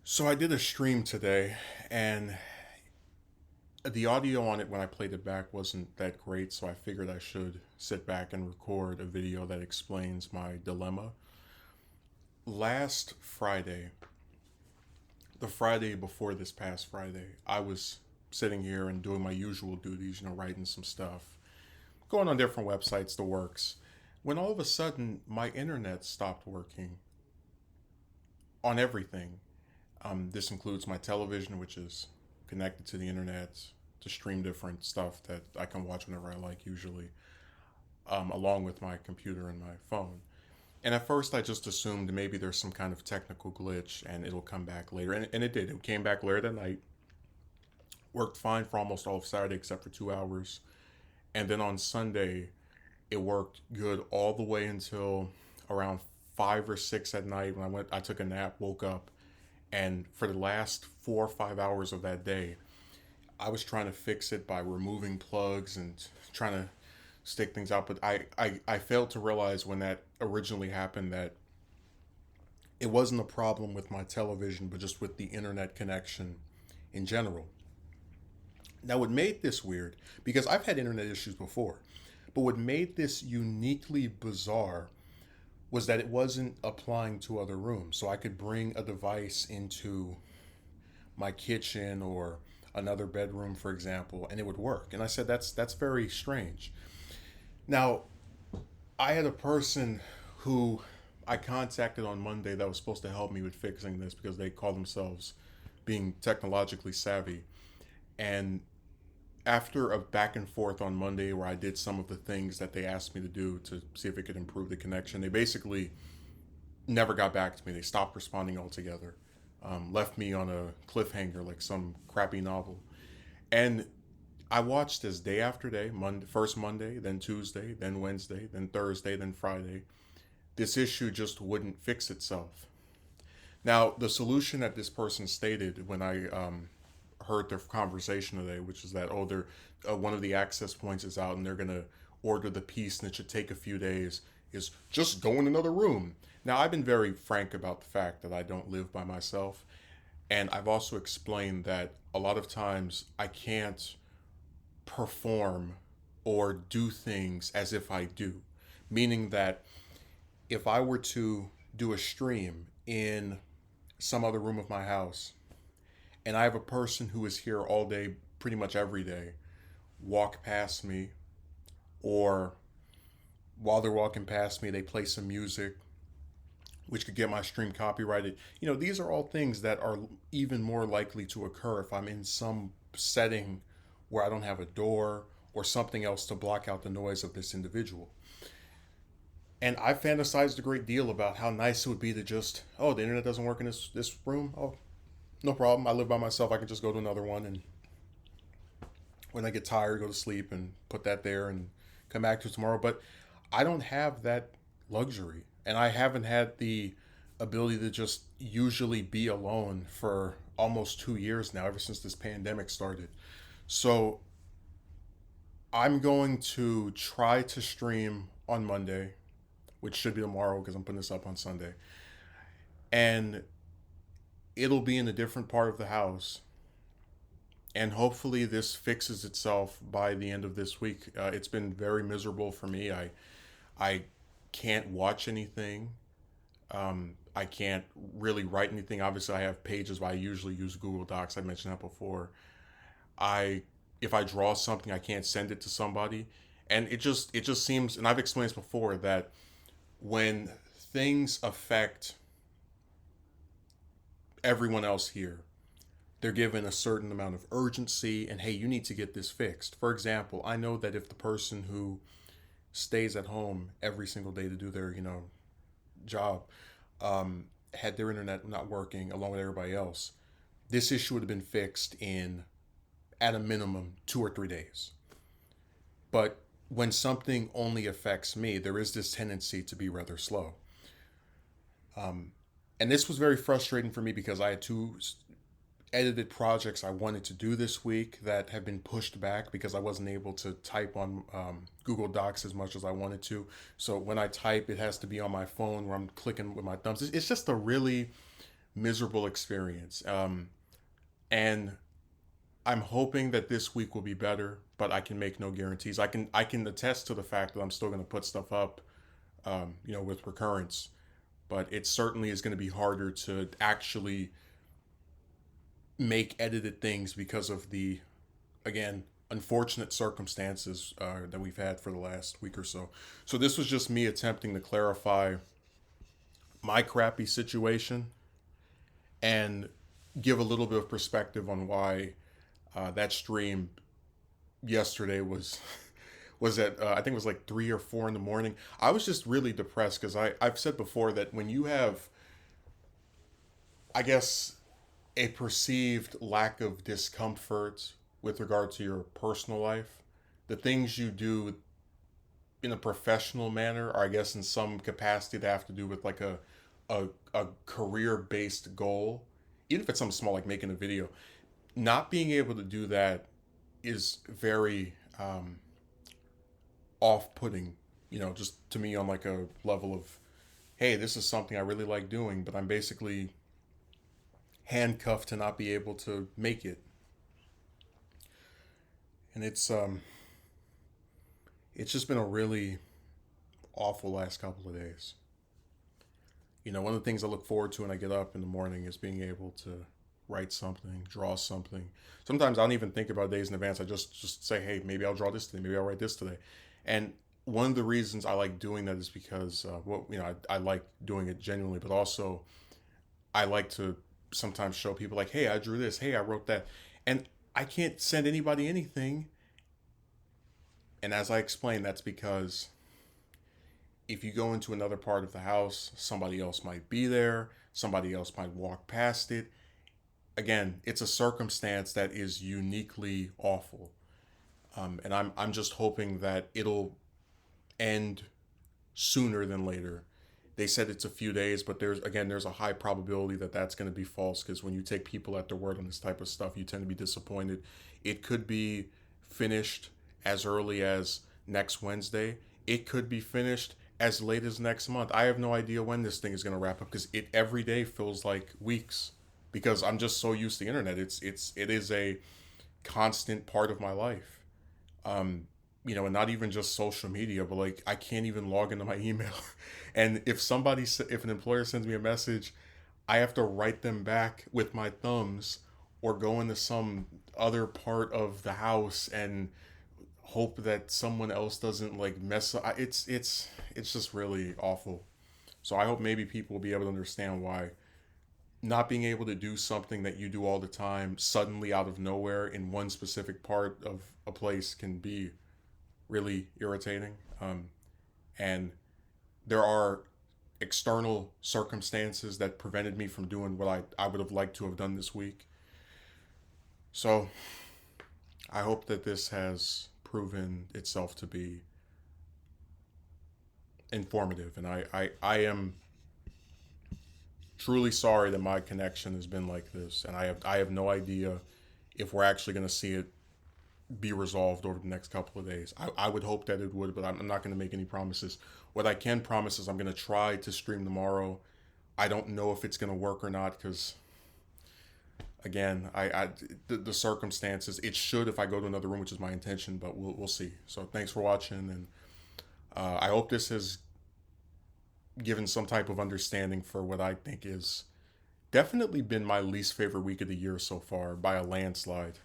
So I did a stream today, and the audio on it when I played it back wasn't that great, so I figured I should sit back and record a video that explains my dilemma. Last Friday, the Friday before this past Friday, I was sitting here and doing my usual duties, writing some stuff, going on different websites, the works, when all of a sudden my internet stopped working on everything. This includes my television, which is connected to the internet to stream different stuff that I can watch whenever I like, usually, along with my computer and my phone. And at first, I just assumed maybe there's some kind of technical glitch and it'll come back later. And it did. It came back later that night. Worked fine for almost all of Saturday except for 2 hours. And then on Sunday, it worked good all the way until around 5 or 6 at night when I took a nap, woke up, and for the last 4 or 5 hours of that day, I was trying to fix it by removing plugs and trying to stick things out. But I failed to realize when that originally happened that it wasn't a problem with my television, but just with the internet connection in general. Now, what made this weird, because I've had internet issues before, but what made this uniquely bizarre was that it wasn't applying to other rooms. So I could bring a device into my kitchen or another bedroom, for example, and it would work. And I said, that's very strange. Now, I had a person who I contacted on Monday that was supposed to help me with fixing this because they call themselves being technologically savvy. And after a back and forth on Monday where I did some of the things that they asked me to do to see if it could improve the connection, they basically never got back to me. They stopped responding altogether. Left me on a cliffhanger like some crappy novel. And I watched this day after day, first Monday, then Tuesday, then Wednesday, then Thursday, then Friday. This issue just wouldn't fix itself. Now, the solution that this person stated when I heard their conversation today, which is that, oh, they're one of the access points is out and they're gonna order the piece and it should take a few days, is just go in another room. Now, I've been very frank about the fact that I don't live by myself, and I've also explained that a lot of times I can't perform or do things as if I do, meaning that if I were to do a stream in some other room of my house and I have a person who is here all day, pretty much every day, walk past me, or while they're walking past me, they play some music, which could get my stream copyrighted. These are all things that are even more likely to occur if I'm in some setting where I don't have a door or something else to block out the noise of this individual. And I fantasized a great deal about how nice it would be to just, oh, the internet doesn't work in this room. Oh, no problem. I live by myself. I can just go to another one, and when I get tired, go to sleep and put that there and come back to it tomorrow. But I don't have that luxury, and I haven't had the ability to just usually be alone for almost 2 years now, ever since this pandemic started. So I'm going to try to stream on Monday, which should be tomorrow because I'm putting this up on Sunday. And it'll be in a different part of the house. And hopefully this fixes itself by the end of this week. It's been very miserable for me. I can't watch anything. I can't really write anything. Obviously, I have pages, but I usually use Google Docs. I mentioned that before. I If I draw something, I can't send it to somebody, and it just seems. And I've explained this before that when things affect everyone else here, they're given a certain amount of urgency, and hey, you need to get this fixed. For example, I know that if the person who stays at home every single day to do their job had their internet not working along with everybody else, this issue would have been fixed in, at a minimum, 2 or 3 days. But when something only affects me, there is this tendency to be rather slow. And this was very frustrating for me because I had two edited projects I wanted to do this week that have been pushed back because I wasn't able to type on Google Docs as much as I wanted to. So when I type, it has to be on my phone where I'm clicking with my thumbs. It's just a really miserable experience. And I'm hoping that this week will be better, but I can make no guarantees. I can attest to the fact that I'm still going to put stuff up, with recurrence, but it certainly is going to be harder to actually make edited things because of the, again, unfortunate circumstances that we've had for the last week or so. So this was just me attempting to clarify my crappy situation and give a little bit of perspective on why that stream yesterday was at I think it was like 3 or 4 in the morning. I was just really depressed because I've said before that when you have, I guess, a perceived lack of discomfort with regard to your personal life, the things you do in a professional manner, or I guess in some capacity that have to do with like a career based goal, even if it's something small like making a video, not being able to do that is very off putting, just to me on like a level of, hey, this is something I really like doing, but I'm basically handcuffed to not be able to make it. And it's just been a really awful last couple of days. One of the things I look forward to when I get up in the morning is being able to write something, draw something. Sometimes I don't even think about days in advance. I just say, hey, maybe I'll draw this today. Maybe I'll write this today. And one of the reasons I like doing that is because, I like doing it genuinely, but also I like to sometimes show people like, hey, I drew this. Hey, I wrote that. And I can't send anybody anything. And as I explained, that's because if you go into another part of the house, somebody else might be there, somebody else might walk past it. Again, it's a circumstance that is uniquely awful. And I'm just hoping that it'll end sooner than later. They said it's a few days, but there's a high probability that that's going to be false because when you take people at their word on this type of stuff, you tend to be disappointed. It could be finished as early as next Wednesday. It could be finished as late as next month. I have no idea when this thing is going to wrap up because it every day feels like weeks because I'm just so used to the internet. It is a constant part of my life. And not even just social media, but like I can't even log into my email. And if an employer sends me a message, I have to write them back with my thumbs or go into some other part of the house and hope that someone else doesn't like mess up. It's just really awful. So I hope maybe people will be able to understand why not being able to do something that you do all the time suddenly out of nowhere in one specific part of a place can be really irritating. And there are external circumstances that prevented me from doing what I would have liked to have done this week. So I hope that this has proven itself to be informative. And I am truly sorry that my connection has been like this. And I have no idea if we're actually going to see it be resolved over the next couple of days. I would hope that it would, but I'm not going to make any promises. What I can promise is I'm going to try to stream tomorrow. I don't know if it's going to work or not because, again, the circumstances. It should if I go to another room, which is my intention, but we'll see. So thanks for watching, and I hope this has given some type of understanding for what I think is definitely been my least favorite week of the year so far by a landslide.